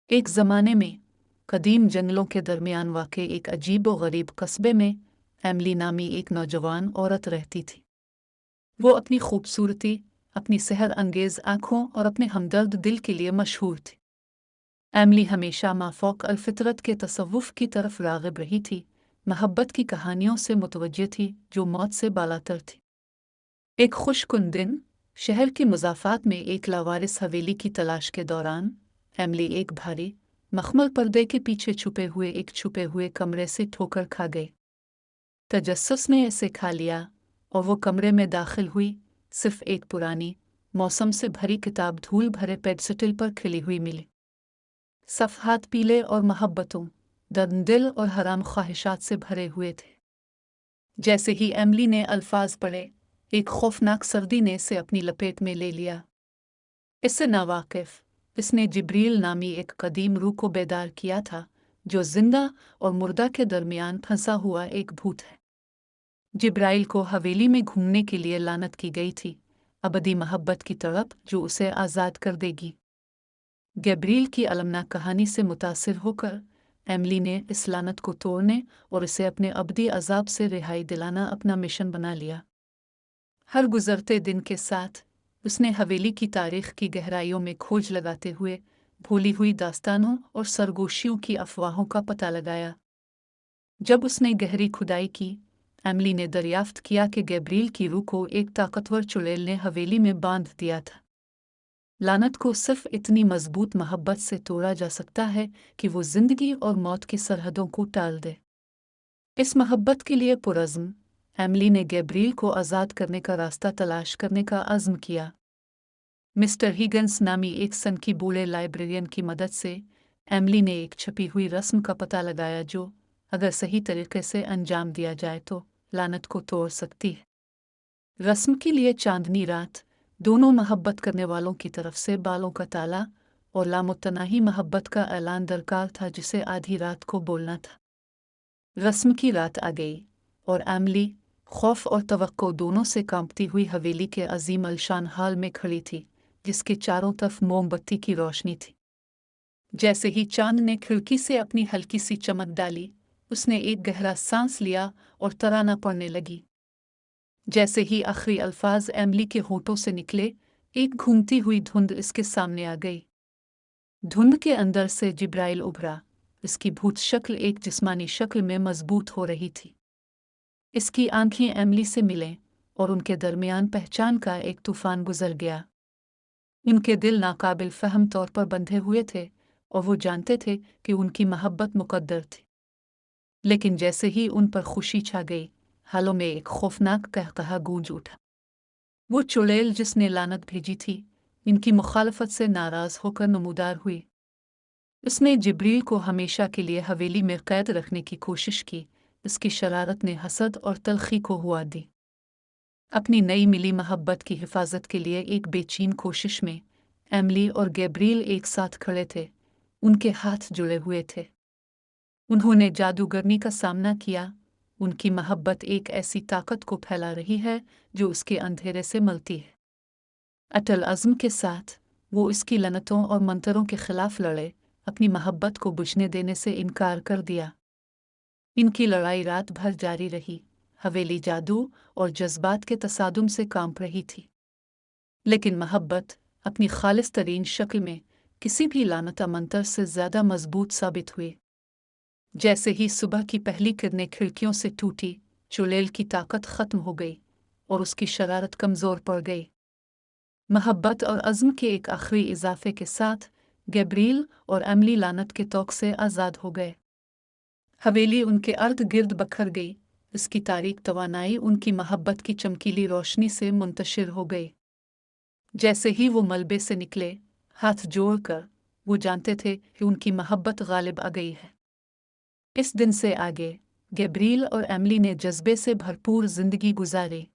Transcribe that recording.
एक ज़माने में कदीम जंगलों के दरमियान वाक़ एक अजीब व गरीब कस्बे में एमली नामी एक नौजवान औरत रहती थी। वो अपनी खूबसूरती, अपनी सेहर अंगेज़ आँखों और अपने हमदर्द दिल के लिए मशहूर थी। एमली हमेशा माफ़ौक़ अल-फ़ितरत के तसव्वुफ़ की तरफ राग़िब रही थी, महब्बत की कहानियों से मुतवज्जिह थी जो मौत से बालातर थी। एक खुशकुन दिन शहर के मुज़ाफ़ात में एक लावारिस हवेली की तलाश के दौरान एमली एक भारी मखमल पर्दे के पीछे छुपे हुए कमरे से ठोकर खा गई। तजस्सुस ने इसे खा लिया और वो कमरे में दाखिल हुई। सिर्फ एक पुरानी मौसम से भरी किताब धूल भरे पेडस्टल पर खिली हुई मिली। सफ़हात पीले और मोहब्बतों, दर्द-दिल और हराम ख्वाहिशात से भरे हुए थे। जैसे ही एमली ने अल्फाज पढ़े, एक खौफनाक सर्दी ने इसे अपनी लपेट में ले लिया। इससे नावाकिफ इसने जिब्रील नामी एक कदीम रूह को बेदार किया था, जो जिंदा और मुर्दा के दरमियान फंसा हुआ एक भूत है। जिब्राइल को हवेली में घूमने के लिए लानत की गई थी, अबदी मोहब्बत की तड़प जो उसे आज़ाद कर देगी। गैब्रिएल की अलमनाक कहानी से मुतासिर होकर एमली ने इस लानत को तोड़ने और इसे अपने अबदी अजाब से रिहाई दिलाना अपना मिशन बना लिया। हर गुजरते दिन के साथ उसने हवेली की तारीख की गहराइयों में खोज लगाते हुए भूली हुई दास्तानों और सरगोशियों की अफवाहों का पता लगाया। जब उसने गहरी खुदाई की, एमली ने दरियाफ्त किया कि गैब्रिएल की रूह को एक ताकतवर चुड़ैल ने हवेली में बांध दिया था। लानत को सिर्फ इतनी मजबूत मोहब्बत से तोड़ा जा सकता है कि वो जिंदगी और मौत की सरहदों को टाल दे। इस मोहब्बत के लिए पुरज़्म एमली ने गैब्रिएल को आज़ाद करने का रास्ता तलाश करने का अज़्म किया। मिस्टर हिगन्स नामी एक सनकी बूढ़े लाइब्रेरियन की मदद से एमली ने एक छपी हुई रस्म का पता लगाया जो, अगर सही तरीके से अंजाम दिया जाए तो लानत को तोड़ सकती है। रस्म के लिए चांदनी रात दोनों मोहब्बत करने वालों की तरफ से बालों का ताला और लामुतनाही मोहब्बत का ऐलान दरकार था, जिसे आधी रात को बोलना था। रस्म की रात आ गई और एमली खौफ और तवक्को दोनों से कांपती हुई हवेली के अजीम अलशान हाल में खड़ी थी, जिसके चारों तरफ मोमबत्ती की रोशनी थी। जैसे ही चांद ने खिड़की से अपनी हल्की सी चमक डाली, उसने एक गहरा सांस लिया और तराना पड़ने लगी। जैसे ही आखिरी अल्फाज एमली के होठों से निकले, एक घूमती हुई धुंध इसके सामने आ गई। धुंध के अंदर से जिब्राइल उभरा। इसकी भूत शक्ल एक जिस्मानी शक्ल में मजबूत हो रही थी। इसकी आंखें एमली से मिलें और उनके दरमियान पहचान का एक तूफान गुजर गया। उनके दिल नाकाबिल फ़हम तौर पर बंधे हुए थे और वो जानते थे कि उनकी मोहब्बत मुकद्दर थी। लेकिन जैसे ही उन पर खुशी छा गई, हालों में एक खौफनाक कहकहा गूंज उठा। वो चुड़ैल जिसने लानत भेजी थी, इनकी मुखालफत से नाराज़ होकर नमूदार हुई। उसने जिब्रील को हमेशा के लिए हवेली में कैद रखने की कोशिश की। इसकी शरारत ने हसद और तलखी को हुआ दी। अपनी नई मिली मोहब्बत की हिफाजत के लिए एक बेचैन कोशिश में एमली और गैब्रिएल एक साथ खड़े थे। उनके हाथ जुड़े हुए थे। उन्होंने जादूगरनी का सामना किया। उनकी मोहब्बत एक ऐसी ताकत को फैला रही है जो उसके अंधेरे से मलती है। अटल अज़्म के साथ वो इसकी लनतों और मंतरों के खिलाफ लड़े, अपनी मोहब्बत को बुझने देने से इनकार कर दिया। इनकी लड़ाई रात भर जारी रही। हवेली जादू और जज्बात के तसादुम से कांप रही थी, लेकिन मोहब्बत अपनी खालिस तरीन शक्ल में किसी भी लानता मंतर से ज़्यादा मजबूत साबित हुई। जैसे ही सुबह की पहली किरणें खिड़कियों से टूटी, चुड़ैल की ताकत ख़त्म हो गई और उसकी शरारत कमज़ोर पड़ गई। मोहब्बत और अज़्म के एक आखिरी इजाफे के साथ गैब्रिएल और एमली लानत के तौक से आज़ाद हो गए। हवेली उनके अर्द गिर्द बखर गई। इसकी तारीक तवानाई उनकी मोहब्बत की चमकीली रोशनी से मुंतशिर हो गई। जैसे ही वो मलबे से निकले, हाथ जोड़कर वो जानते थे कि उनकी मोहब्बत गालिब आ गई है। इस दिन से आगे गैब्रिएल और एमली ने जज्बे से भरपूर जिंदगी गुजारी।